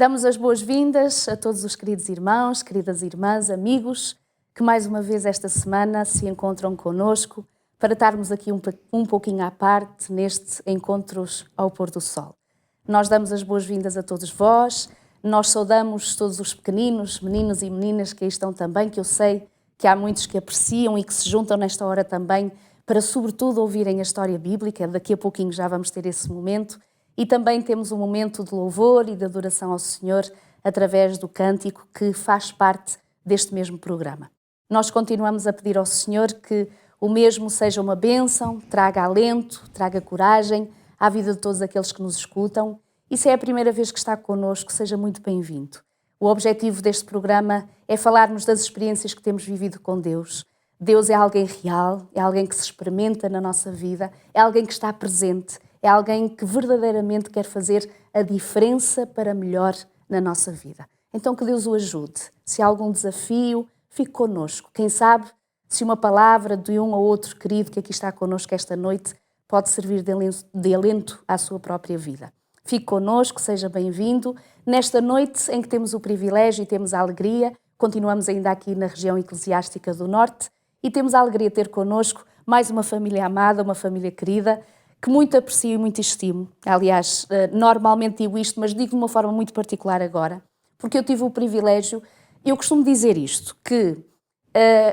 Damos as boas-vindas a todos os queridos irmãos, queridas irmãs, amigos, que mais uma vez esta semana se encontram connosco para estarmos aqui um pouquinho à parte nestes encontros ao pôr do sol. Nós damos as boas-vindas a todos vós, nós saudamos todos os pequeninos, meninos e meninas que aí estão também, que eu sei que há muitos que apreciam e que se juntam nesta hora também para, sobretudo, ouvirem a história bíblica. Daqui a pouquinho já vamos ter esse momento. E também temos um momento de louvor e de adoração ao Senhor através do cântico que faz parte deste mesmo programa. Nós continuamos a pedir ao Senhor que o mesmo seja uma bênção, traga alento, traga coragem à vida de todos aqueles que nos escutam. E se é a primeira vez que está connosco, seja muito bem-vindo. O objetivo deste programa é falarmos das experiências que temos vivido com Deus. Deus é alguém real, é alguém que se experimenta na nossa vida, é alguém que está presente, é alguém que verdadeiramente quer fazer a diferença para melhor na nossa vida. Então que Deus o ajude. Se há algum desafio, fique connosco. Quem sabe se uma palavra de um ou outro querido que aqui está connosco esta noite pode servir de alento à sua própria vida. Fique connosco, seja bem-vindo. Nesta noite em que temos o privilégio e temos a alegria, continuamos ainda aqui na região eclesiástica do Norte e temos a alegria de ter connosco mais uma família amada, uma família querida, que muito aprecio e muito estimo. Aliás, normalmente digo isto, mas digo de uma forma muito particular agora, porque eu tive o privilégio, eu costumo dizer isto, que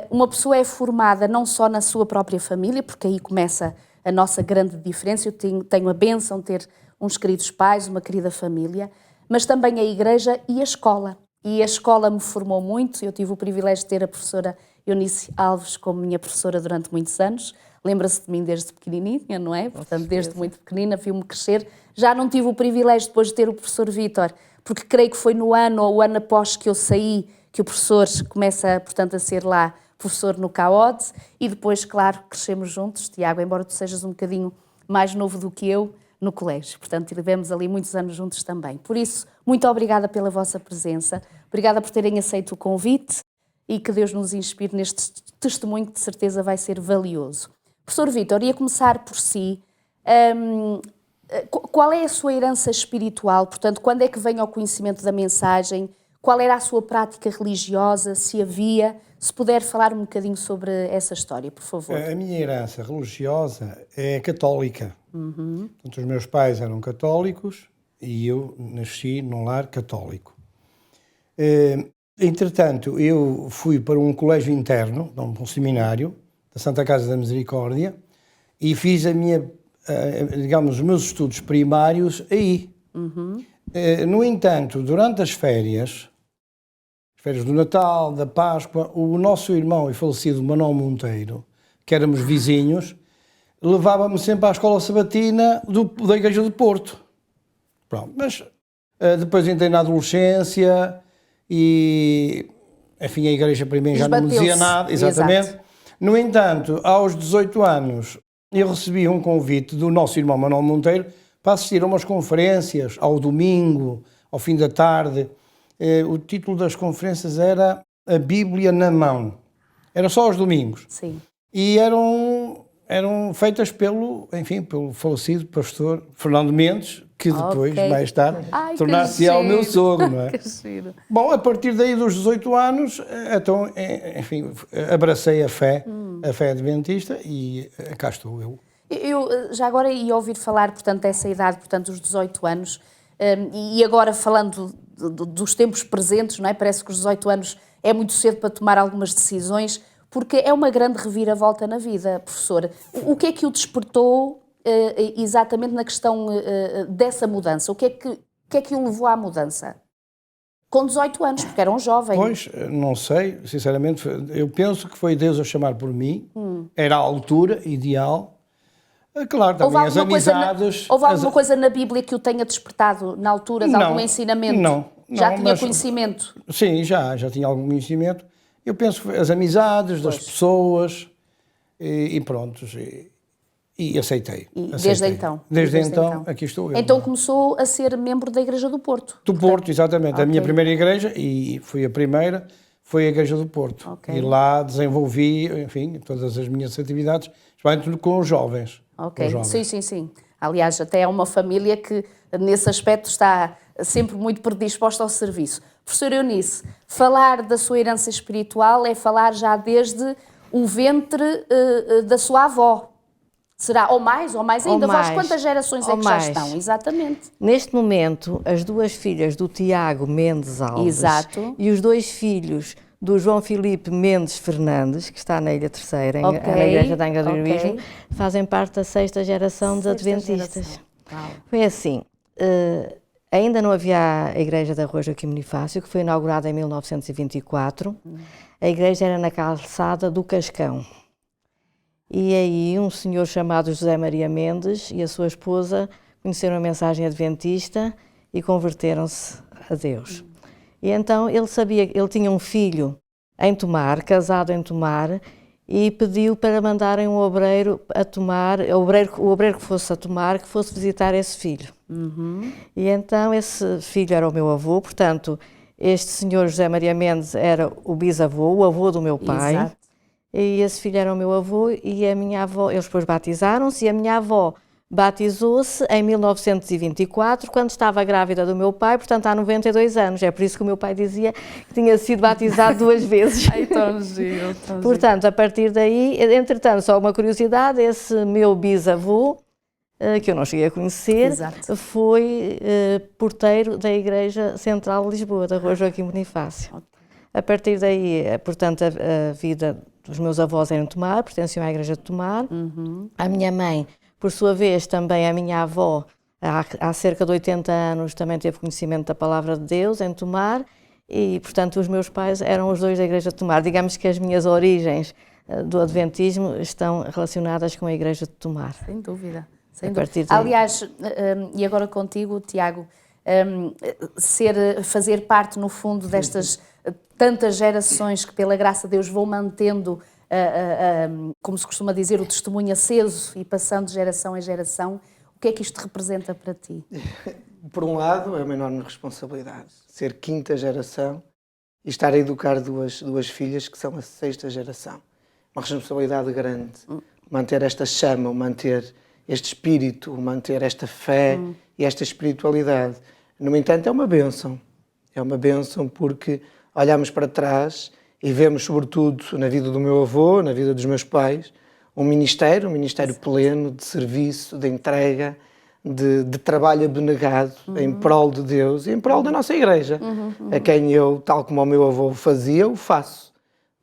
uma pessoa é formada não só na sua própria família, porque aí começa a nossa grande diferença, eu tenho a bênção de ter uns queridos pais, uma querida família, mas também a igreja e a escola. E a escola me formou muito, eu tive o privilégio de ter a professora Eunice Alves como minha professora durante muitos anos. Lembra-se de mim desde pequenininha, não é? Portanto, desde muito pequenina, viu-me crescer. Já não tive o privilégio depois de ter o professor Vítor, porque creio que foi no ano ou o ano após que eu saí que o professor começa, portanto, a ser lá professor no CAOD e depois, claro, crescemos juntos. Tiago, embora tu sejas um bocadinho mais novo do que eu, no colégio. Portanto, tivemos ali muitos anos juntos também. Por isso, muito obrigada pela vossa presença. Obrigada por terem aceito o convite e que Deus nos inspire neste testemunho que de certeza vai ser valioso. Professor Vítor, ia começar por si. Qual é a sua herança espiritual? Portanto, quando é que vem ao conhecimento da mensagem? Qual era a sua prática religiosa, se havia? Se puder falar um bocadinho sobre essa história, por favor. A minha herança religiosa é católica. Portanto, os meus pais eram católicos e eu nasci num lar católico. Entretanto, eu fui para um colégio interno, um seminário, da Santa Casa da Misericórdia, e fiz os meus estudos primários aí. No entanto, durante as férias do Natal, da Páscoa, o nosso irmão e falecido Manuel Monteiro, que éramos vizinhos, levava-me sempre à escola sabatina da Igreja do Porto. Pronto, mas depois entrei na adolescência e, enfim, a igreja para mim já não me dizia nada. Exatamente. Exato. No entanto, aos 18 anos, eu recebi um convite do nosso irmão Manuel Monteiro para assistir a umas conferências ao domingo, ao fim da tarde. O título das conferências era A Bíblia na Mão. Era só aos domingos. Sim. E eram feitas pelo falecido pastor Fernando Mendes, que depois, mais tarde, tornar-se o meu sogro, não é? Bom, a partir daí dos 18 anos, então, enfim, abracei a fé adventista e cá estou eu. Eu já agora ia ouvir falar, portanto, dessa idade, portanto, os 18 anos, e agora falando dos tempos presentes, não é? Parece que os 18 anos é muito cedo para tomar algumas decisões, porque é uma grande reviravolta na vida, professor. O que é que o despertou exatamente na questão dessa mudança? O que é que o levou à mudança? Com 18 anos, porque era um jovem. Pois, não sei, sinceramente, eu penso que foi Deus a chamar por mim, era a altura ideal. Claro, também as amizades... Houve alguma coisa na Bíblia que o tenha despertado na altura de algum ensinamento? Não. Já tinha conhecimento? Sim, já tinha algum conhecimento. Eu penso que as amizades das pessoas e pronto, e aceitei. Desde então? Desde então, aqui estou eu. Então começou a ser membro da Igreja do Porto? Do Porto, exatamente. Okay. A minha primeira igreja, e fui a primeira, foi a Igreja do Porto. Okay. E lá desenvolvi, enfim, todas as minhas atividades, especialmente com os jovens. Ok, sim. Aliás, até é uma família que, nesse aspecto, está sempre muito predisposta ao serviço. Professora Eunice, falar da sua herança espiritual é falar já desde o ventre da sua avó. Será? Ou mais ainda? Vós quantas gerações é que já estão? Exatamente. Neste momento, as duas filhas do Tiago Mendes Alves e os dois filhos do João Filipe Mendes Fernandes, que está na Ilha Terceira, na Igreja da Angra do Heroísmo, fazem parte da 6ª geração de adventistas. Foi assim, ainda não havia a Igreja da Rua Joaquim Bonifácio, que foi inaugurada em 1924. A igreja era na calçada do Cascão. E aí um senhor chamado José Maria Mendes e a sua esposa conheceram a mensagem adventista e converteram-se a Deus. E então ele tinha um filho em Tomar, casado em Tomar, e pediu para mandarem um obreiro a Tomar, o obreiro que fosse a Tomar, que fosse visitar esse filho. E então esse filho era o meu avô, portanto, este senhor José Maria Mendes era o bisavô, o avô do meu pai. Exato. E esse filho era o meu avô e a minha avó, eles depois batizaram-se e a minha avó batizou-se em 1924, quando estava grávida do meu pai, portanto há 92 anos. É por isso que o meu pai dizia que tinha sido batizado 2 vezes. Ai, tão giro, tão portanto, a partir daí, entretanto, só uma curiosidade, esse meu bisavô, que eu não cheguei a conhecer, foi porteiro da Igreja Central de Lisboa, da Rua Joaquim Bonifácio. A partir daí, portanto, a vida dos meus avós era em Tomar, pertenciam à Igreja de Tomar. A minha mãe, por sua vez, também a minha avó, há cerca de 80 anos, também teve conhecimento da Palavra de Deus em Tomar e, portanto, os meus pais eram os dois da Igreja de Tomar. Digamos que as minhas origens do Adventismo estão relacionadas com a Igreja de Tomar. Sem dúvida. Sem dúvida. Aliás, e agora contigo, Tiago, fazer parte, no fundo, destas tantas gerações que, pela graça de Deus, vão mantendo, como se costuma dizer, o testemunho aceso e passando de geração em geração. O que é que isto representa para ti? Por um lado, é uma enorme responsabilidade. Ser 5ª geração e estar a educar duas filhas que são a 6ª geração. Uma responsabilidade grande. Manter esta chama, manter este espírito, manter esta fé e esta espiritualidade. No entanto, é uma bênção. É uma bênção porque olhamos para trás e vemos, sobretudo, na vida do meu avô, na vida dos meus pais, um ministério pleno de serviço, de entrega, de trabalho abnegado em prol de Deus e em prol da nossa igreja, a quem eu, tal como o meu avô fazia, o faço.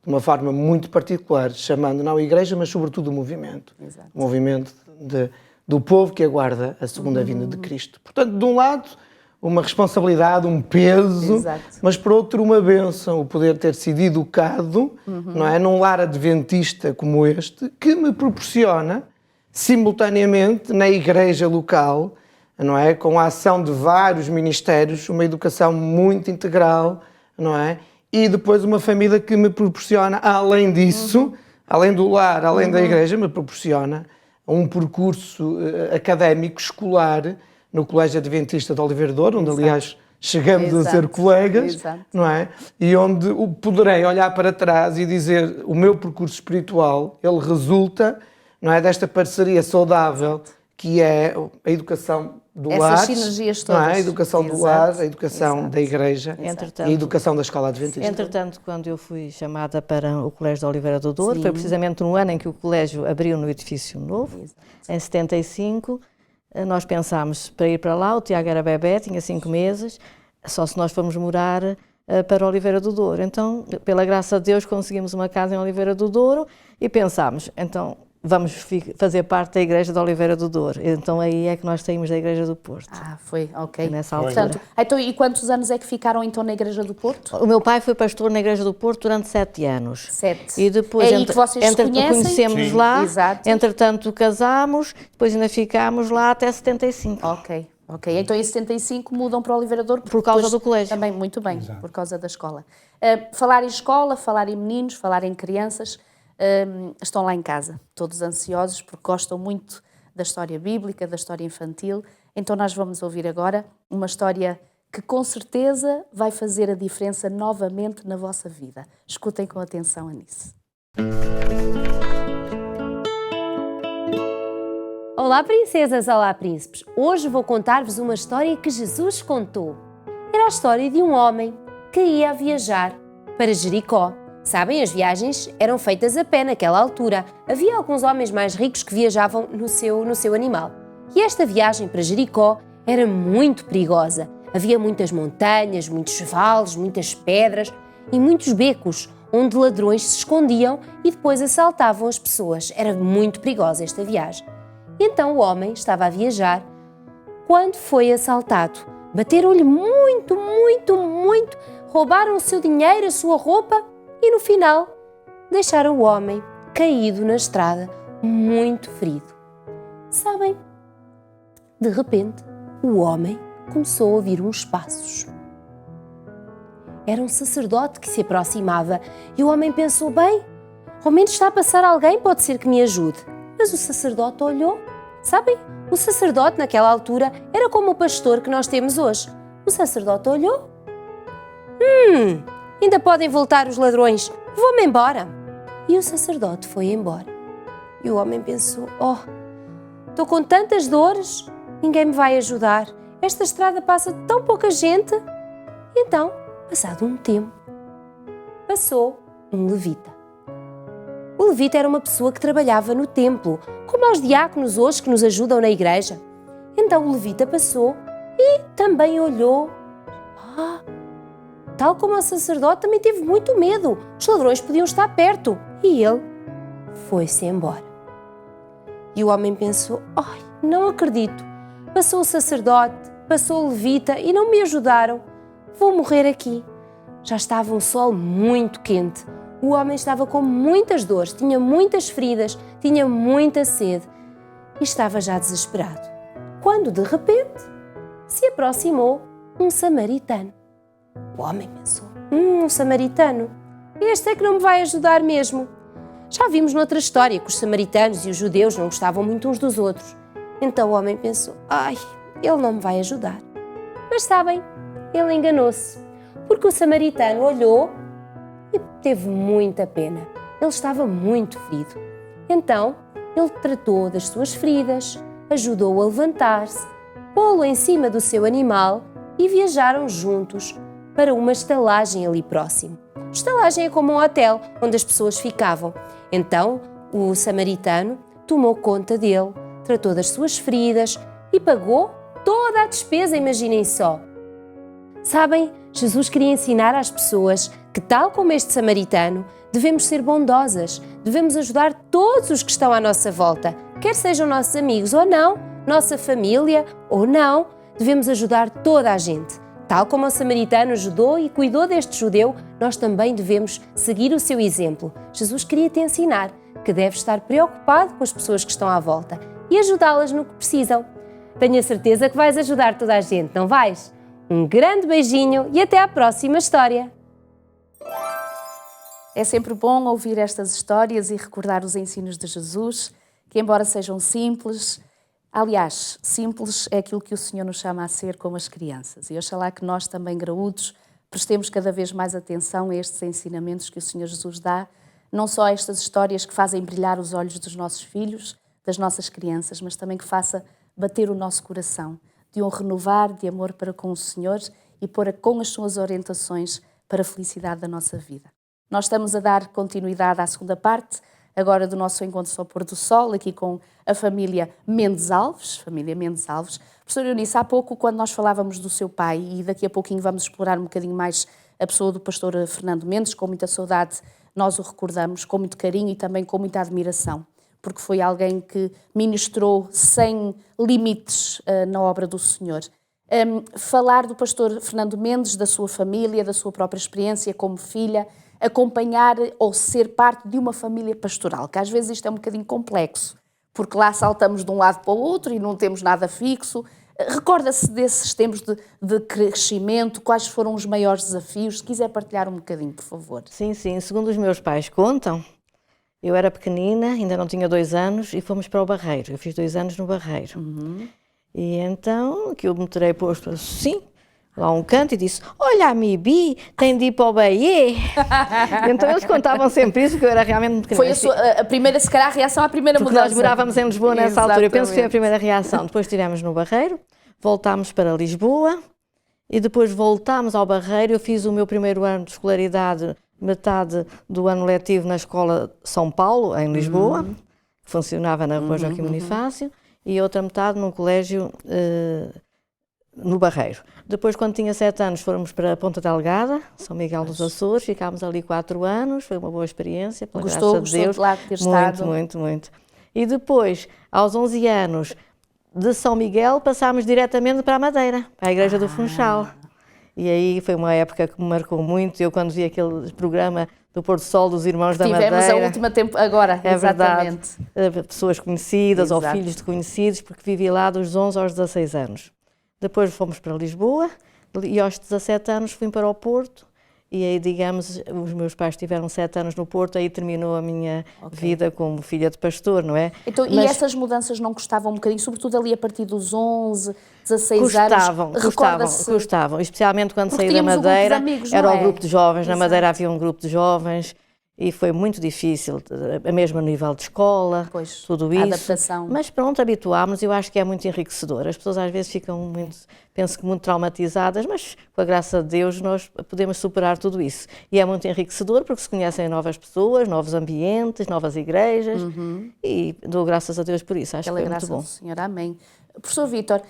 De uma forma muito particular, chamando não a igreja, mas sobretudo o movimento. O movimento do povo que aguarda a segunda vinda de Cristo. Portanto, de um lado, uma responsabilidade, um peso, mas por outro uma bênção, o poder ter sido educado, não é, num lar adventista como este, que me proporciona, simultaneamente, na igreja local, não é, com a ação de vários ministérios, uma educação muito integral, não é, e depois uma família que me proporciona, além disso, além do lar, além da igreja, me proporciona um percurso académico, escolar, no Colégio Adventista de Oliveira de Douro, onde, aliás, chegamos a ser colegas, não é? E onde poderei olhar para trás e dizer o meu percurso espiritual, ele resulta, não é, desta parceria saudável que é a educação do lar. Essas sinergias todas. Não é? A educação do lar, a educação da igreja e a educação da escola adventista. Entretanto, quando eu fui chamada para o Colégio de Oliveira do Douro, foi precisamente no ano em que o colégio abriu no edifício novo, em 75, nós pensámos para ir para lá, o Tiago era bebé, tinha 5 meses, só se nós formos morar para Oliveira do Douro. Então, pela graça de Deus, conseguimos uma casa em Oliveira do Douro e pensámos, então vamos fazer parte da Igreja de Oliveira do Douro. Então aí é que nós saímos da Igreja do Porto. Foi, ok. Nessa altura. Portanto, então, e quantos anos é que ficaram então na Igreja do Porto? O meu pai foi pastor na Igreja do Porto durante 7 anos. 7. E depois, é aí que vocês se conhecem? Conhecemos lá, entretanto casámos, depois ainda ficámos lá até 75. Ok. Então em 75 mudam para Oliveira do Douro. Por causa do colégio. Também, muito bem, por causa da escola. Falar em escola, falar em meninos, falar em crianças, estão lá em casa, todos ansiosos porque gostam muito da história bíblica, da história infantil. Então nós vamos ouvir agora uma história que com certeza vai fazer a diferença novamente na vossa vida. Escutem com atenção, Anice. Olá princesas, olá príncipes. Hoje vou contar-vos uma história que Jesus contou. Era a história de um homem que ia viajar para Jericó. Sabem, as viagens eram feitas a pé naquela altura. Havia alguns homens mais ricos que viajavam no seu animal. E esta viagem para Jericó era muito perigosa. Havia muitas montanhas, muitos vales, muitas pedras e muitos becos onde ladrões se escondiam e depois assaltavam as pessoas. Era muito perigosa esta viagem. E então o homem estava a viajar quando foi assaltado. Bateram-lhe muito, roubaram o seu dinheiro, a sua roupa e no final deixaram o homem caído na estrada, muito ferido. Sabem, de repente o homem começou a ouvir uns passos. Era um sacerdote que se aproximava e o homem pensou, bem, ao menos está a passar alguém, pode ser que me ajude. Mas o sacerdote olhou. Sabem, o sacerdote naquela altura era como o pastor que nós temos hoje. O sacerdote olhou. Ainda podem voltar os ladrões, vou-me embora. E o sacerdote foi embora. E o homem pensou, estou com tantas dores, ninguém me vai ajudar. Esta estrada passa tão pouca gente. E então, passado um tempo, passou um levita. O levita era uma pessoa que trabalhava no templo, como aos diáconos hoje que nos ajudam na igreja. Então o levita passou e também olhou. Tal como o sacerdote, também teve muito medo. Os ladrões podiam estar perto. E ele foi-se embora. E o homem pensou, não acredito. Passou o sacerdote, passou o levita e não me ajudaram. Vou morrer aqui. Já estava um sol muito quente. O homem estava com muitas dores, tinha muitas feridas, tinha muita sede e estava já desesperado. Quando, de repente, se aproximou um samaritano. O homem pensou, um samaritano, este é que não me vai ajudar mesmo. Já vimos noutra história que os samaritanos e os judeus não gostavam muito uns dos outros. Então o homem pensou, ele não me vai ajudar. Mas sabem, ele enganou-se, porque o samaritano olhou e teve muita pena. Ele estava muito ferido. Então, ele tratou das suas feridas, ajudou-o a levantar-se, pô-lo em cima do seu animal e viajaram juntos para uma estalagem ali próximo. Estalagem é como um hotel onde as pessoas ficavam. Então, o samaritano tomou conta dele, tratou das suas feridas e pagou toda a despesa, imaginem só. Sabem, Jesus queria ensinar às pessoas que, tal como este samaritano, devemos ser bondosas, devemos ajudar todos os que estão à nossa volta, quer sejam nossos amigos ou não, nossa família ou não, devemos ajudar toda a gente. Tal como o samaritano ajudou e cuidou deste judeu, nós também devemos seguir o seu exemplo. Jesus queria te ensinar que deves estar preocupado com as pessoas que estão à volta e ajudá-las no que precisam. Tenho a certeza que vais ajudar toda a gente, não vais? Um grande beijinho e até à próxima história! É sempre bom ouvir estas histórias e recordar os ensinos de Jesus, que embora sejam simples, aliás, simples é aquilo que o Senhor nos chama a ser como as crianças. E oxalá que nós também, graúdos, prestemos cada vez mais atenção a estes ensinamentos que o Senhor Jesus dá, não só a estas histórias que fazem brilhar os olhos dos nossos filhos, das nossas crianças, mas também que faça bater o nosso coração, de um renovar de amor para com o Senhor e pôr com as suas orientações para a felicidade da nossa vida. Nós estamos a dar continuidade à segunda parte, agora do nosso Encontro ao Pôr do Sol, aqui com a família Mendes Alves. Professora Eunice, há pouco, quando nós falávamos do seu pai, e daqui a pouquinho vamos explorar um bocadinho mais a pessoa do pastor Fernando Mendes, com muita saudade, nós o recordamos, com muito carinho e também com muita admiração, porque foi alguém que ministrou sem limites na obra do Senhor. Falar do pastor Fernando Mendes, da sua família, da sua própria experiência como filha, acompanhar ou ser parte de uma família pastoral, que às vezes isto é um bocadinho complexo, porque lá saltamos de um lado para o outro e não temos nada fixo. Recorda-se desses tempos de crescimento, quais foram os maiores desafios? Se quiser partilhar um bocadinho, por favor. Sim, segundo os meus pais contam, eu era pequenina, ainda não tinha 2 anos, e fomos para o Barreiro. Eu fiz 2 anos no Barreiro. E então, que eu me terei posto assim, lá a um canto, e disse, olha a Mibi, tem de ir para o Bahia. Então eles contavam sempre isso, porque eu era realmente muito pequenina. Foi a primeira, se calhar, a reação à primeira porque mudança. Nós morávamos em Lisboa nessa altura, eu penso que foi a primeira reação. Depois estivemos no Barreiro, voltámos para Lisboa, e depois voltámos ao Barreiro. Eu fiz o meu primeiro ano de escolaridade, metade do ano letivo na Escola São Paulo, em Lisboa, que funcionava na Rua Joaquim Bonifácio, e outra metade num colégio no Barreiro. Depois, quando tinha 7 anos, fomos para Ponta Delgada, São Miguel dos Açores, ficámos ali 4 anos, foi uma boa experiência, pela graça de Deus. Gostou de lá ter estado? Muito. E depois, aos 11 anos, de São Miguel, passámos diretamente para a Madeira, para a Igreja do Funchal. E aí foi uma época que me marcou muito. Eu, quando vi aquele programa do Pôr do Sol dos Irmãos da Madeira... Tivemos a última tempo agora, exatamente. Verdade. Pessoas conhecidas, Exato. ou filhos de conhecidos, porque vivi lá dos 11 aos 16 anos. Depois fomos para Lisboa, e aos 17 anos fui para o Porto. E aí, digamos, os meus pais tiveram 7 anos no Porto, aí terminou a minha vida como filha de pastor, não é? Então, e essas mudanças não custavam um bocadinho, sobretudo ali a partir dos 11, 16 anos? Custavam, especialmente quando saí da Madeira, amigos, era o grupo de jovens, Exato. Na Madeira havia um grupo de jovens, e foi muito difícil, a mesmo nível de escola, pois, tudo isso. A adaptação. Mas pronto, habituámos-nos, eu acho que é muito enriquecedor. As pessoas às vezes ficam penso que muito traumatizadas, mas com a graça de Deus nós podemos superar tudo isso. E é muito enriquecedor porque se conhecem novas pessoas, novos ambientes, novas igrejas, e dou graças a Deus por isso, acho que é muito bom. Senhor, amém. Professor Vítor,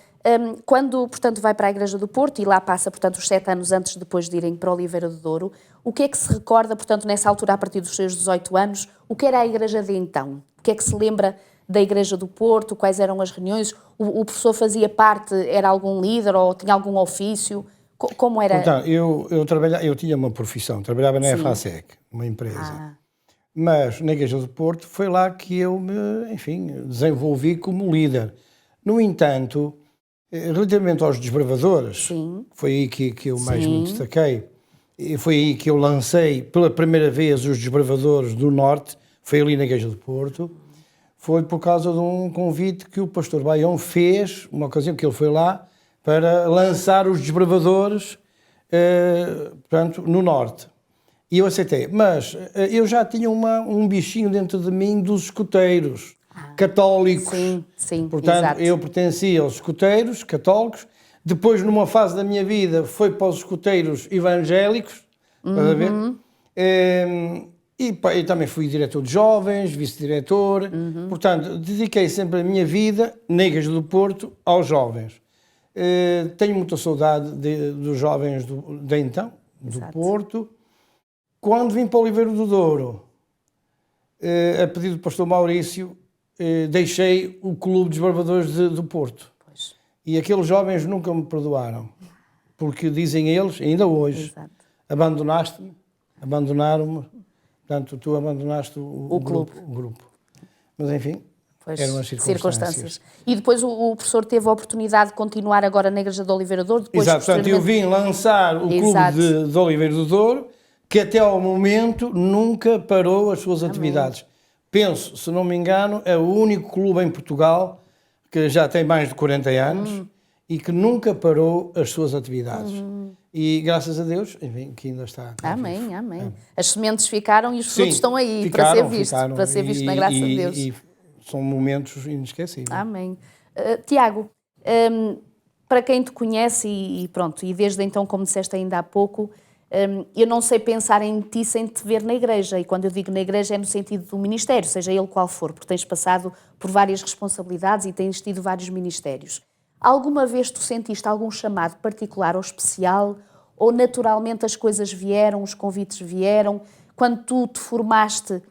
quando, portanto, vai para a Igreja do Porto e lá passa, portanto, os 7 anos antes depois de irem para Oliveira do Douro, o que é que se recorda, portanto, nessa altura, a partir dos seus 18 anos, o que era a Igreja de então? O que é que se lembra da Igreja do Porto? Quais eram as reuniões? O professor fazia parte, era algum líder ou tinha algum ofício? Como era? Então, eu tinha uma profissão, trabalhava na EFASEC, uma empresa. Mas na Igreja do Porto foi lá que eu me, enfim, desenvolvi como líder. No entanto, relativamente aos desbravadores, foi aí que eu mais me destaquei, e foi aí que eu lancei pela primeira vez os desbravadores do Norte, foi ali na Igreja do Porto, foi por causa de um convite que o pastor Baião fez, uma ocasião que ele foi lá, para lançar os desbravadores, portanto, no Norte. E eu aceitei, mas eu já tinha um bichinho dentro de mim dos escoteiros católicos. Sim, portanto, exato. eu pertencia aos escoteiros católicos. Depois, numa fase da minha vida, foi para os escoteiros evangélicos, estás a ver? E também fui diretor de jovens, vice-diretor. Portanto, dediquei sempre a minha vida, na Igreja do Porto, aos jovens. Tenho muita saudade dos jovens de então, do Porto. Quando vim para Oliveira do Douro, a pedido do pastor Maurício, deixei o Clube dos Barbadores do Porto. Pois. E aqueles jovens nunca me perdoaram, porque dizem eles, ainda hoje, abandonaram-me, portanto, tu abandonaste o grupo. Mas, enfim, eram as circunstâncias. E depois o professor teve a oportunidade de continuar agora na Igreja de Oliveira do Douro. Depois, exato, portanto, eu vim lançar o Clube de Oliveira do Douro, que até ao momento nunca parou as suas atividades. Penso, se não me engano, é o único clube em Portugal que já tem mais de 40 anos e que nunca parou as suas atividades. E graças a Deus, enfim, que ainda está. Amém. As sementes ficaram e os frutos estão aí para ser visto na graça de Deus. E são momentos inesquecíveis. Amém. Tiago, para quem te conhece e pronto, e desde então, como disseste ainda há pouco, eu não sei pensar em ti sem te ver na igreja, e quando eu digo na igreja é no sentido do ministério, seja ele qual for, porque tens passado por várias responsabilidades e tens tido vários ministérios. Alguma vez tu sentiste algum chamado particular ou especial, ou naturalmente as coisas vieram, os convites vieram? Quando tu te formaste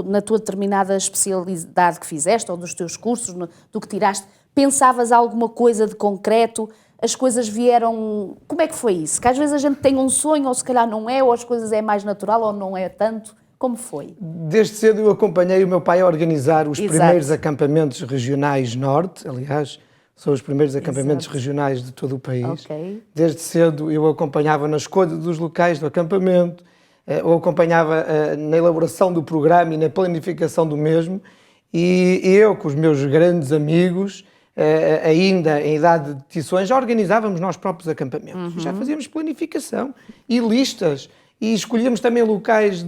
na tua determinada especialidade que fizeste, ou dos teus cursos, do que tiraste, pensavas alguma coisa de concreto? As coisas vieram... Como é que foi isso? Que às vezes a gente tem um sonho, ou se calhar não é, ou as coisas é mais natural, ou não é tanto. Como foi? Desde cedo eu acompanhei o meu pai a organizar os primeiros acampamentos regionais norte, aliás, são os primeiros acampamentos regionais de todo o país. Desde cedo eu acompanhava na escolha dos locais do acampamento, eu acompanhava na elaboração do programa e na planificação do mesmo, e eu, com os meus grandes amigos, ainda em idade de tições, já organizávamos nós próprios acampamentos. Já fazíamos planificação e listas, e escolhíamos também locais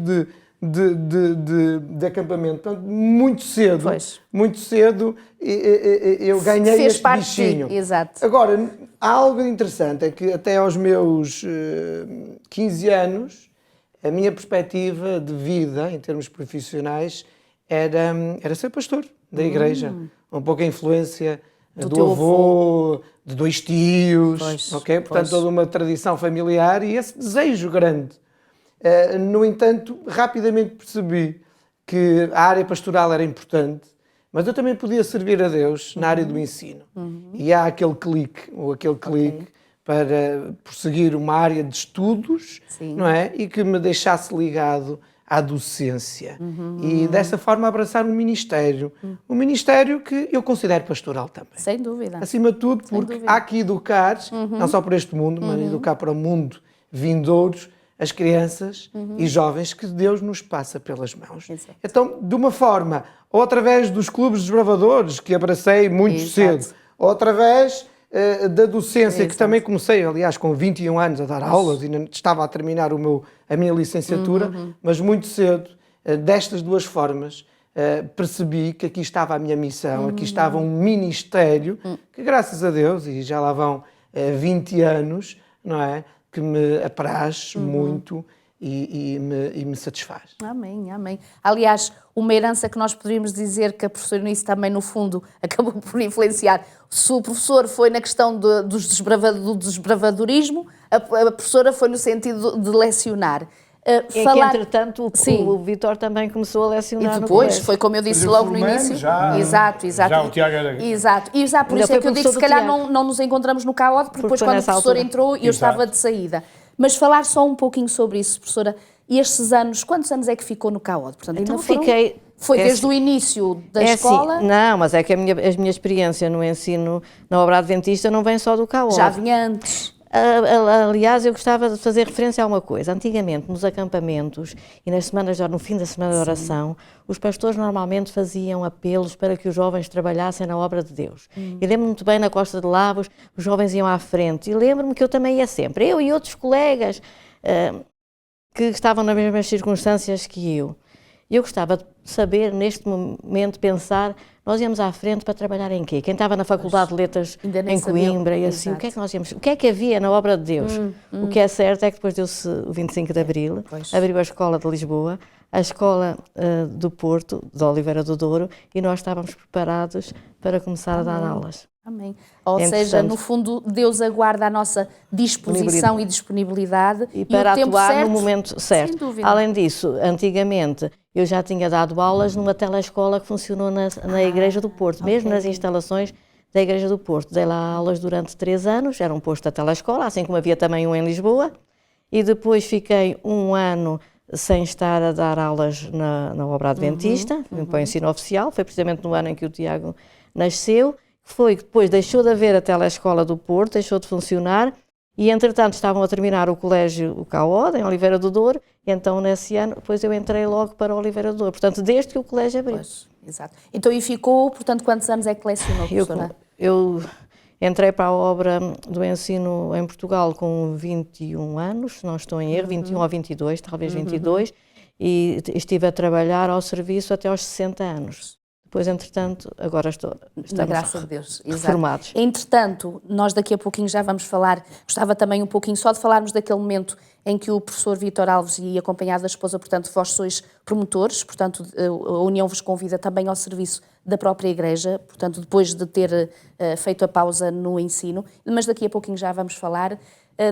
de acampamento. Portanto, muito cedo eu ganhei este bichinho. Exato. Agora, há algo interessante, é que até aos meus 15 anos, a minha perspectiva de vida, em termos profissionais, era ser pastor da igreja. Um pouco a influência do avô, de 2 tios, ok? Portanto, toda uma tradição familiar e esse desejo grande. No entanto, rapidamente percebi que a área pastoral era importante, mas eu também podia servir a Deus na área do ensino. E há aquele clique para prosseguir uma área de estudos, não é? E que me deixasse ligado à docência. E dessa forma abraçar um ministério que eu considero pastoral também. Sem dúvida. Acima de tudo, porque há que educar, não só para este mundo, mas educar para o mundo vindouros, as crianças e jovens que Deus nos passa pelas mãos. Exato. Então, de uma forma, ou através dos clubes desbravadores, que abracei muito cedo, ou através da docência, que também comecei, aliás, com 21 anos a dar aulas, e estava a terminar a minha licenciatura, mas muito cedo, destas duas formas, percebi que aqui estava a minha missão, aqui estava um ministério, que graças a Deus, e já lá vão 20 anos, não é? Que me apraz muito e me satisfaz. Amém, amém. Aliás, uma herança que nós poderíamos dizer que a professora Eunice também, no fundo, acabou por influenciar. Se o professor foi na questão do desbravadorismo, a professora foi no sentido de lecionar. Que, entretanto, o Vítor também começou a lecionar. E depois, foi como eu disse logo no início. Exato. Já o Tiago era... Exato. E já por isso é que eu digo que se calhar não nos encontramos no CAOD, porque depois quando o professor entrou eu estava de saída. Mas falar só um pouquinho sobre isso, professora. E estes anos, quantos anos é que ficou no CAOD? Portanto, então fiquei... Foi desde o início da escola? Assim, não, mas é que a minha experiência no ensino na obra adventista não vem só do CAOD. Já vinha antes. Aliás, eu gostava de fazer referência a uma coisa. Antigamente, nos acampamentos e no fim da semana de oração, os pastores normalmente faziam apelos para que os jovens trabalhassem na obra de Deus. E lembro-me muito bem, na Costa de Lavos, os jovens iam à frente. E lembro-me que eu também ia sempre, eu e outros colegas que estavam nas mesmas circunstâncias que eu. E eu gostava de saber, neste momento, pensar, nós íamos à frente para trabalhar em quê? Quem estava na Faculdade de Letras em Coimbra e assim, o que é que nós íamos... O que é que havia na obra de Deus? O que é certo é que depois deu-se o 25 de Abril, abriu a Escola de Lisboa, a Escola do Porto, de Oliveira do Douro, e nós estávamos preparados para começar a dar aulas. Amém. Ou seja, no fundo, Deus aguarda a nossa disposição e disponibilidade e para o tempo atuar certo, no momento certo. Sem dúvida. Além disso, antigamente, eu já tinha dado aulas numa telescola que funcionou na Igreja do Porto, mesmo nas instalações da Igreja do Porto. Dei lá aulas durante 3 anos, era um posto da telescola, assim como havia também um em Lisboa, e depois fiquei 1 ano sem estar a dar aulas na obra adventista, para o ensino oficial, foi precisamente no ano em que o Tiago nasceu. Foi que depois deixou de haver a telescola do Porto, deixou de funcionar, e entretanto estavam a terminar o colégio, o CAOD, em Oliveira do Douro, e então nesse ano, depois eu entrei logo para Oliveira do Douro, portanto desde que o colégio abriu. Pois, exato. Então e ficou, portanto, quantos anos é que lecionou, professora? Eu entrei para a obra do ensino em Portugal com 21 anos, se não estou em erro, 21 ou 22, talvez 22, e estive a trabalhar ao serviço até aos 60 anos. Depois, entretanto, agora estamos na graça de Deus, reformados. Entretanto, nós daqui a pouquinho já vamos falar, gostava também um pouquinho só de falarmos daquele momento em que o professor Vítor Alves e acompanhado da esposa, portanto, vós sois promotores, portanto, a União vos convida também ao serviço da própria Igreja, portanto, depois de ter feito a pausa no ensino, mas daqui a pouquinho já vamos falar.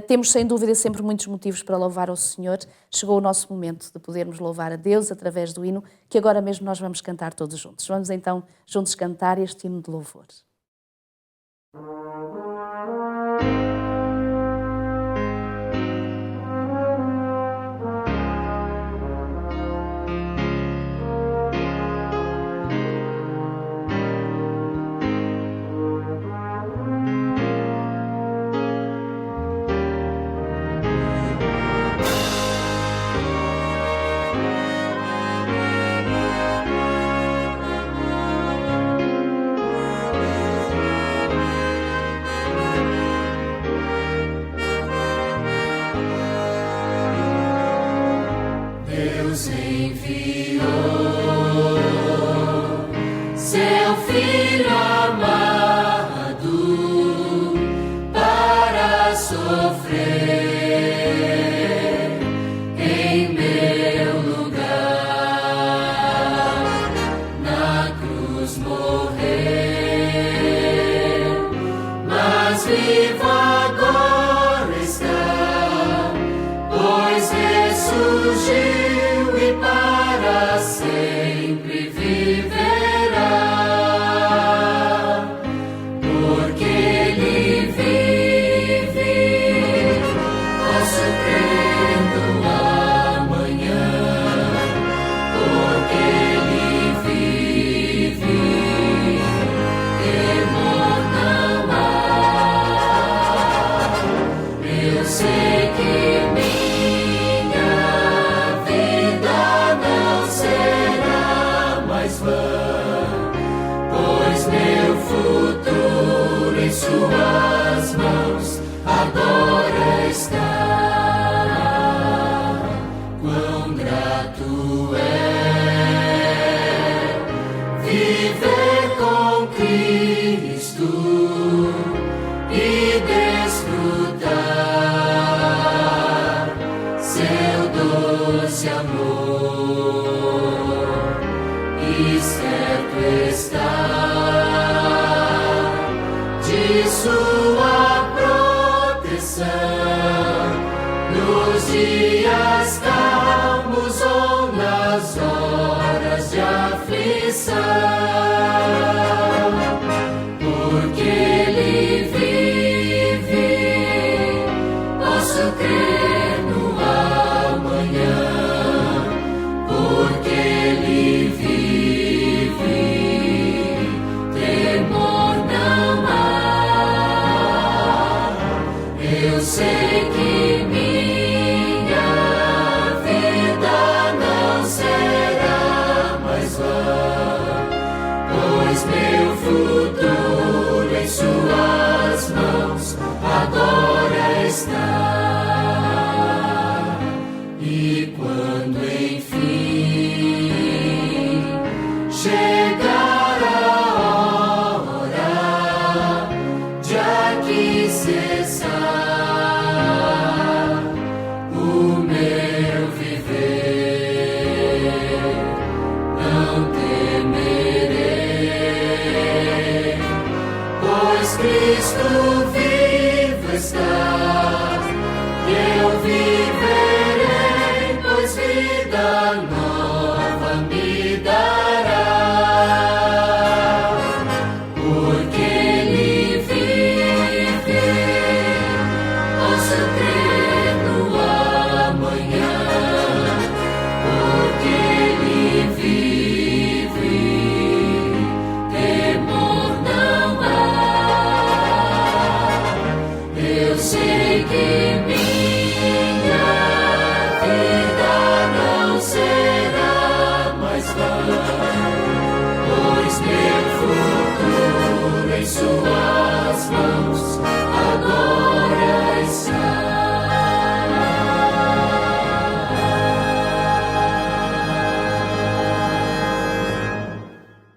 Temos, sem dúvida, sempre muitos motivos para louvar ao Senhor. Chegou o nosso momento de podermos louvar a Deus através do hino, que agora mesmo nós vamos cantar todos juntos. Vamos então juntos cantar este hino de louvor. agiu e para sempre viverá, porque Ele vive, posso crer no amanhã, porque Ele vive, temor não há. Eu sei que minha vida não será mais vã, pois meu futuro em Suas mãos agora está. Quão grato é viver com Cristo e desfrutar seu doce amor, e certo está de Sua proteção nos dias calmos ou nas horas de aflição, porque Ele vive, posso crer no amanhã, porque Ele vive, temor não há. Eu sei que minha vida não será mais vã, pois meu futuro em Suas mãos agora está. E quando enfim chegar a hora de aqui cessar o meu viver, não temerei, pois Cristo vivo está, e eu viverei, pois vida nova me dará, porque Ele vive, posso crer no amanhã, porque Ele vive, temor não há. Eu sei que minha vida não será mais vã, pois meu futuro em Suas mãos agora está.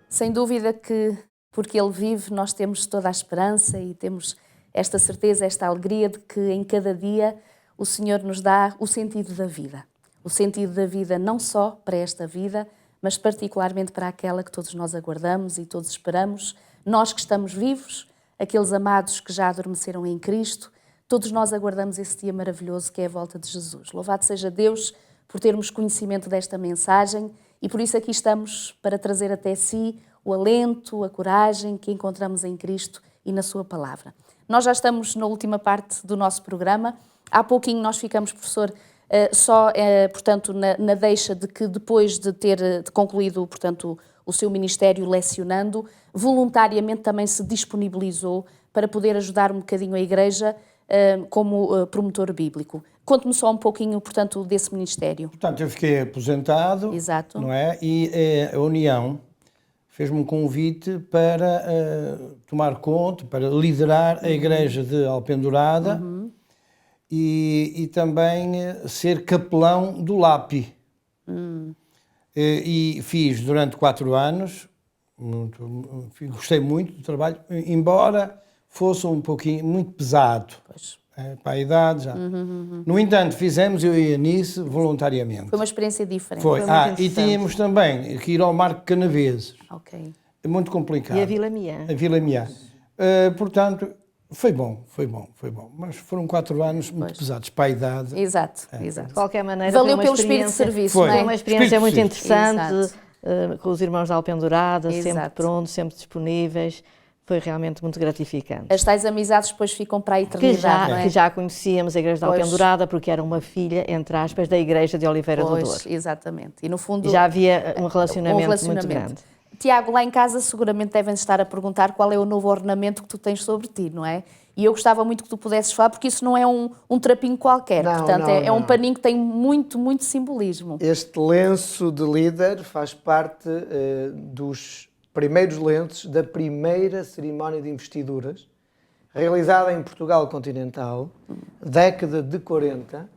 Sem dúvida que, porque Ele vive, nós temos toda a esperança e temos esta certeza, esta alegria de que em cada dia o Senhor nos dá o sentido da vida. O sentido da vida não só para esta vida, mas particularmente para aquela que todos nós aguardamos e todos esperamos. Nós que estamos vivos, aqueles amados que já adormeceram em Cristo, todos nós aguardamos esse dia maravilhoso que é a volta de Jesus. Louvado seja Deus por termos conhecimento desta mensagem e por isso aqui estamos para trazer até si o alento, a coragem que encontramos em Cristo e na Sua Palavra. Nós já estamos na última parte do nosso programa. Há pouquinho nós ficamos, professor, portanto, na deixa de que depois de ter concluído, portanto, o seu ministério lecionando, voluntariamente também se disponibilizou para poder ajudar um bocadinho a Igreja como promotor bíblico. Conte-me só um pouquinho, portanto, desse ministério. Portanto, eu fiquei aposentado, exato, não é? E a União fez-me um convite para tomar conta, para liderar a Igreja de Alpendurada e também ser capelão do LAPI. E fiz durante 4 anos, gostei muito do trabalho, embora fosse um pouquinho, muito pesado. Pois. Para a idade já. No entanto, fizemos, eu e a Anice, voluntariamente. Foi uma experiência diferente. Foi. E tínhamos também que ir ao Marco Canaveses. Ok. É muito complicado. E a Vila Miã. A Vila Miã. Portanto, Foi bom. Mas foram 4 anos muito pesados para a idade. Exato. De qualquer maneira, valeu pelo espírito de serviço, não é? Foi uma experiência muito interessante, Exato. Com os irmãos da Alpendurada, sempre prontos, sempre disponíveis. Foi realmente muito gratificante. As tais amizades depois ficam para a eternidade, não é? Que já conhecíamos a Igreja da Alpendurada, porque era uma filha, entre aspas, da Igreja de Oliveira do Douro. Exatamente. E no fundo... Já havia um relacionamento muito grande. Tiago, lá em casa seguramente devem estar a perguntar qual é o novo ornamento que tu tens sobre ti, não é? E eu gostava muito que tu pudesses falar, porque isso não é um trapinho qualquer, portanto é um paninho que tem muito, muito simbolismo. Este lenço de líder faz parte dos primeiros lenços da primeira cerimónia de investiduras, realizada em Portugal continental, década de 40,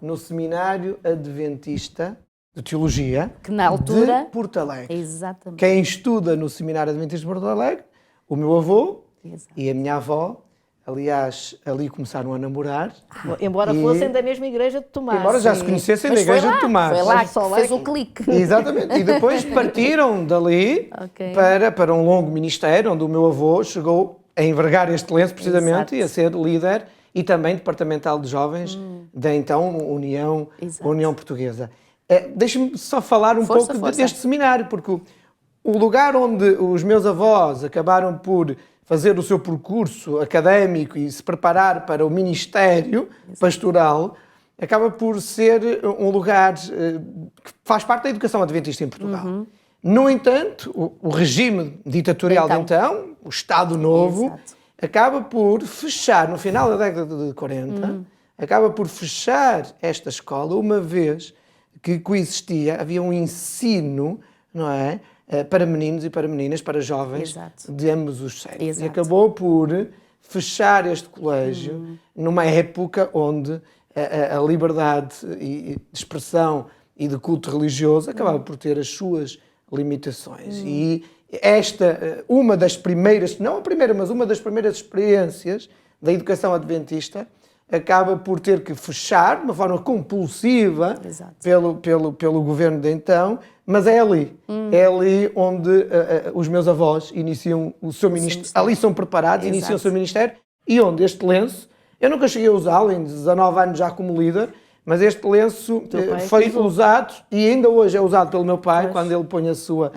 no Seminário Adventista de Teologia, que na altura, de Porto Alegre. Exatamente. Quem estuda no Seminário Adventista de Porto Alegre, o meu avô e a minha avó, aliás, ali começaram a namorar. Embora fossem da mesma igreja de Tomás. Embora já se conhecessem da igreja de Tomás. Foi lá que fez o clique. Exatamente. E depois partiram dali para um longo ministério, onde o meu avô chegou a envergar este lenço, precisamente, e a ser líder e também departamental de jovens da então União Portuguesa. Deixa-me só falar um pouco deste seminário, porque o lugar onde os meus avós acabaram por fazer o seu percurso académico e se preparar para o ministério pastoral, acaba por ser um lugar que faz parte da educação adventista em Portugal. No entanto, o regime ditatorial de então, o Estado Novo, acaba por fechar, no final da década de 40, acaba por fechar esta escola, uma vez que coexistia, havia um ensino, não é, para meninos e para meninas, para jovens de ambos os sexos. E acabou por fechar este colégio numa época onde a liberdade de expressão e de culto religioso acabava por ter as suas limitações. E esta, uma das primeiras, não a primeira, mas uma das primeiras experiências da educação adventista, acaba por ter que fechar de uma forma compulsiva pelo governo de então, mas é ali onde os meus avós iniciam o seu ministério, ali são preparados, iniciam o seu ministério, e onde este lenço, eu nunca cheguei a usá-lo, em 19 anos já como líder, mas este lenço foi usado, e ainda hoje é usado pelo meu pai, quando ele põe a sua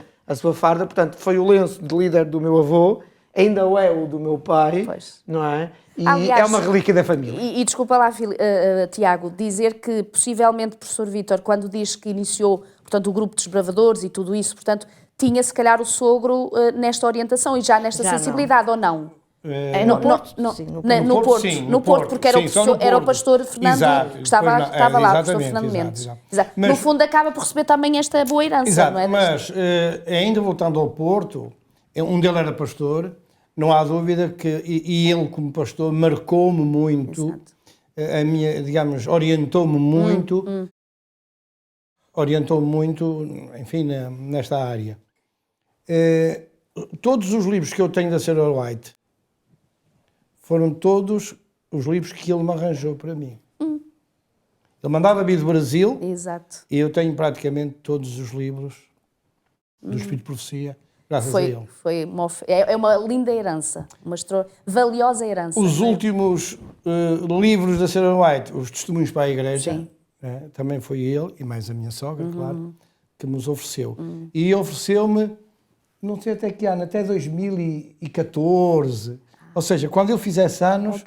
farda, portanto foi o lenço de líder do meu avô, ainda é o do meu pai, não é? E aliás, é uma relíquia da família. E desculpa lá, Tiago, dizer que possivelmente o professor Vítor, quando diz que iniciou, portanto, o grupo de desbravadores e tudo isso, portanto, tinha se calhar o sogro nesta orientação e já nesta sensibilidade, ou não? No Porto? No Porto, porque era o pastor Fernando que estava lá, o pastor Fernando Mendes. Mas, no fundo, acaba por receber também esta boa herança, não é? Mas, ainda voltando ao Porto, um deles era pastor. Não há dúvida que, e ele como pastor, marcou-me muito, a minha, digamos, orientou-me muito, enfim, nesta área. Todos os livros que eu tenho da Sarah White foram todos os livros que ele me arranjou para mim. Ele mandava vir do Brasil, e eu tenho praticamente todos os livros do Espírito de Profecia. Graças a ele. É uma linda herança, uma valiosa herança. Os últimos livros da Sarah White, os Testemunhos para a Igreja, também foi ele, e mais a minha sogra, claro, que nos ofereceu. E ofereceu-me, não sei até que ano, até 2014. Ou seja, quando ele fizesse anos,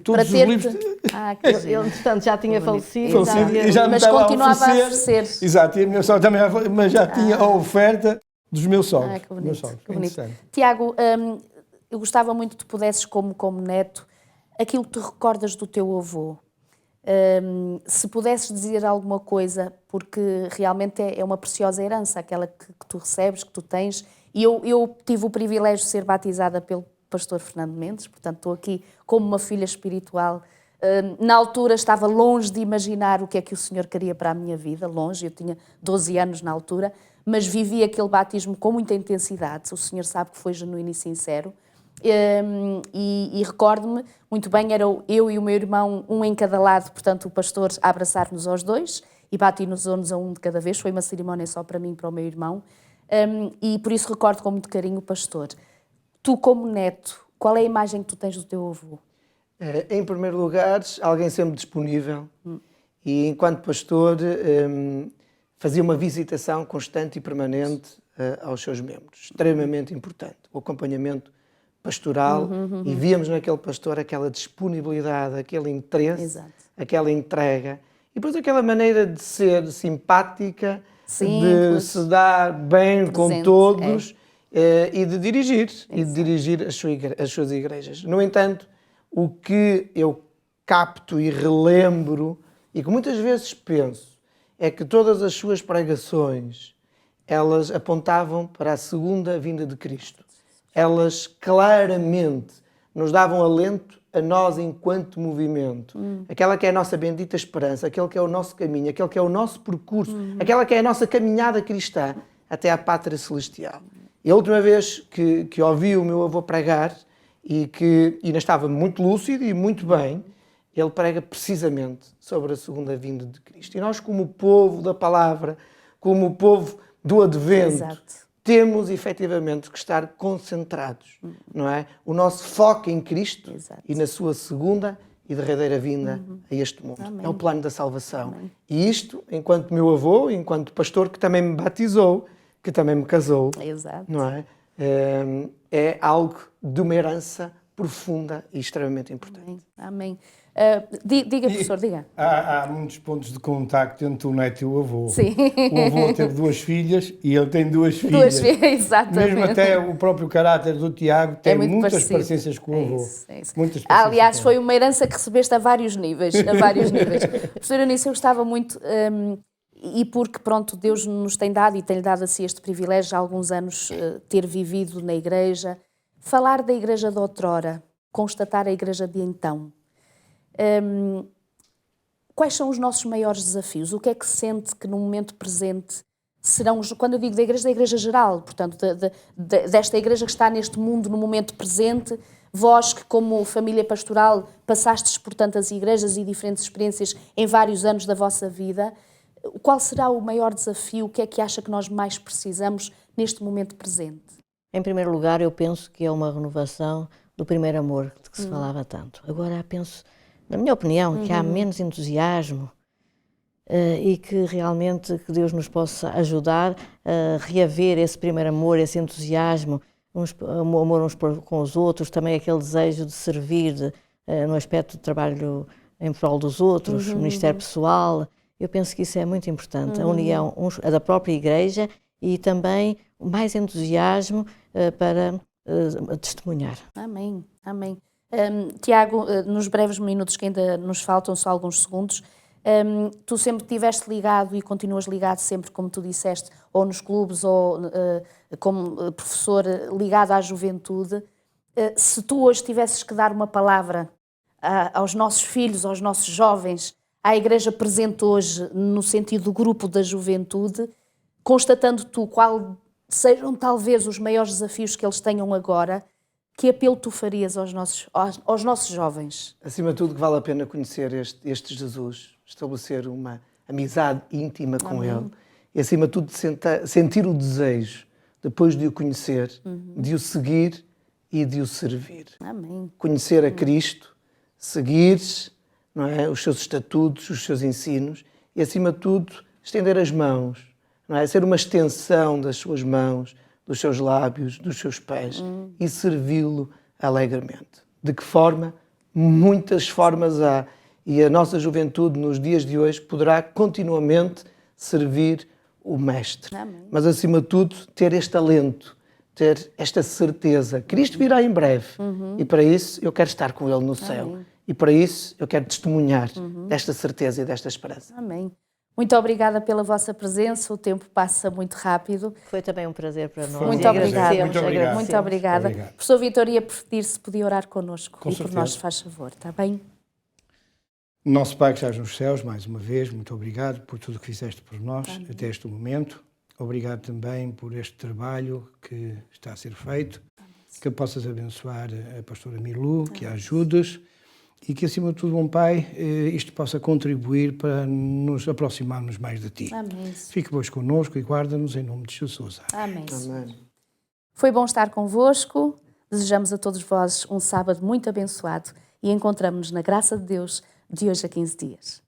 todos os livros... Ele, entretanto, já tinha falecido. Mas continuava a oferecer. Exato, e a minha sogra também, mas já tinha a oferta dos meus sogros. Que bonito. Tiago, eu gostava muito que tu pudesses, como neto, aquilo que tu recordas do teu avô. Se pudesses dizer alguma coisa, porque realmente é uma preciosa herança, aquela que tu recebes, que tu tens. E eu tive o privilégio de ser batizada pelo pastor Fernando Mendes, portanto estou aqui como uma filha espiritual. Na altura estava longe de imaginar o que é que o Senhor queria para a minha vida, longe, eu tinha 12 anos na altura, mas vivi aquele batismo com muita intensidade. O Senhor sabe que foi genuíno e sincero. E recordo-me muito bem, era eu e o meu irmão, um em cada lado, portanto o pastor a abraçar-nos aos dois e bati-nos a um de cada vez. Foi uma cerimónia só para mim e para o meu irmão. E por isso recordo com muito carinho o pastor. Tu, como neto, Qual é a imagem que tu tens do teu avô? Em primeiro lugar, alguém sempre disponível e, enquanto pastor, fazia uma visitação constante e permanente aos seus membros. Extremamente importante. O acompanhamento pastoral e víamos naquele pastor aquela disponibilidade, aquele interesse, Exato. aquela entrega e depois aquela maneira de ser simpática, Simples, de se dar bem presente, com todos e de dirigir as suas igrejas. No entanto, o que eu capto e relembro e que muitas vezes penso é que todas as suas pregações elas apontavam para a segunda vinda de Cristo. Elas claramente nos davam alento a nós enquanto movimento. Aquela que é a nossa bendita esperança, aquele que é o nosso caminho, aquele que é o nosso percurso, aquela que é a nossa caminhada cristã até à pátria celestial. E a última vez que ouvi o meu avô pregar e que ainda estava muito lúcido e muito bem, ele prega precisamente sobre a segunda vinda de Cristo. E nós, como povo da palavra, como o povo do Advento, Exato. temos efetivamente que estar concentrados, não é? O nosso foco em Cristo e na sua segunda e derradeira vinda a este mundo. Amém. É o plano da salvação. Amém. E isto, enquanto meu avô, enquanto pastor que também me batizou, que também me casou, Exato. não é? É algo de uma herança profunda e extremamente importante. Amém. Diga, professor, diga. Há muitos pontos de contacto entre o neto e o avô. Sim. O avô teve 2 filhas e ele tem 2 filhas. 2 filhas, exatamente. Mesmo até o próprio caráter do Tiago tem muitas parecido. parecências com o avô. É isso. Muitas Aliás, foi uma herança que recebeste a vários níveis. Professora Eunice, eu gostava muito, e porque, pronto, Deus nos tem dado e tem-lhe dado assim este privilégio há alguns anos ter vivido na igreja, falar da igreja de outrora, constatar a igreja de então. Quais são os nossos maiores desafios? O que é que sente que no momento presente serão, quando eu digo da igreja geral, portanto, desta igreja que está neste mundo no momento presente, vós que como família pastoral passastes por tantas igrejas e diferentes experiências em vários anos da vossa vida, qual será o maior desafio? O que é que acha que nós mais precisamos neste momento presente? Em primeiro lugar, eu penso que é uma renovação do primeiro amor de que se falava tanto. Agora penso, na minha opinião, que há menos entusiasmo e que realmente que Deus nos possa ajudar a reaver esse primeiro amor, esse entusiasmo, amor uns com os outros, também aquele desejo de servir no aspecto do trabalho em prol dos outros, ministério pessoal. Eu penso que isso é muito importante, a união da própria igreja e também mais entusiasmo para testemunhar. Amém, amém. Tiago, nos breves minutos que ainda nos faltam, só alguns segundos, tu sempre estiveste ligado e continuas ligado sempre, como tu disseste, ou nos clubes ou como professor ligado à juventude. Se tu hoje tivesses que dar uma palavra aos nossos filhos, aos nossos jovens, à igreja presente hoje, no sentido do grupo da juventude, constatando tu qual sejam talvez os maiores desafios que eles tenham agora, que apelo tu farias aos nossos jovens? Acima de tudo, que vale a pena conhecer este Jesus, estabelecer uma amizade íntima com Ele e, acima de tudo, sentir o desejo, depois de o conhecer, de o seguir e de o servir. Amém. Conhecer a Cristo, seguir, não é, os seus estatutos, os seus ensinos e, acima de tudo, estender as mãos, não é? Ser uma extensão das suas mãos, dos seus lábios, dos seus pés e servi-lo alegremente. De que forma? Muitas formas há. E a nossa juventude, nos dias de hoje, poderá continuamente servir o Mestre. Amém. Mas, acima de tudo, ter este alento, ter esta certeza. Cristo virá em breve. E para isso eu quero estar com Ele no céu. Amém. E para isso eu quero testemunhar desta certeza e desta esperança. Amém. Muito obrigada pela vossa presença, o tempo passa muito rápido. Foi também um prazer para nós. Muito obrigada. Muito obrigada. Professor Vítor, ia pedir se podia orar connosco Com e certeza. por nós, faz favor, está bem? Nosso Pai que estás nos céus, mais uma vez, muito obrigado por tudo o que fizeste por nós até este momento. Obrigado também por este trabalho que está a ser feito, que possas abençoar a pastora Milu, que a ajudes e que, acima de tudo, bom Pai, isto possa contribuir para nos aproximarmos mais de Ti. Amém. Fique vos connosco e guarda-nos em nome de Jesus. Amém. Amém. Foi bom estar convosco. Desejamos a todos vós um sábado muito abençoado e encontramos-nos na graça de Deus de hoje a 15 dias.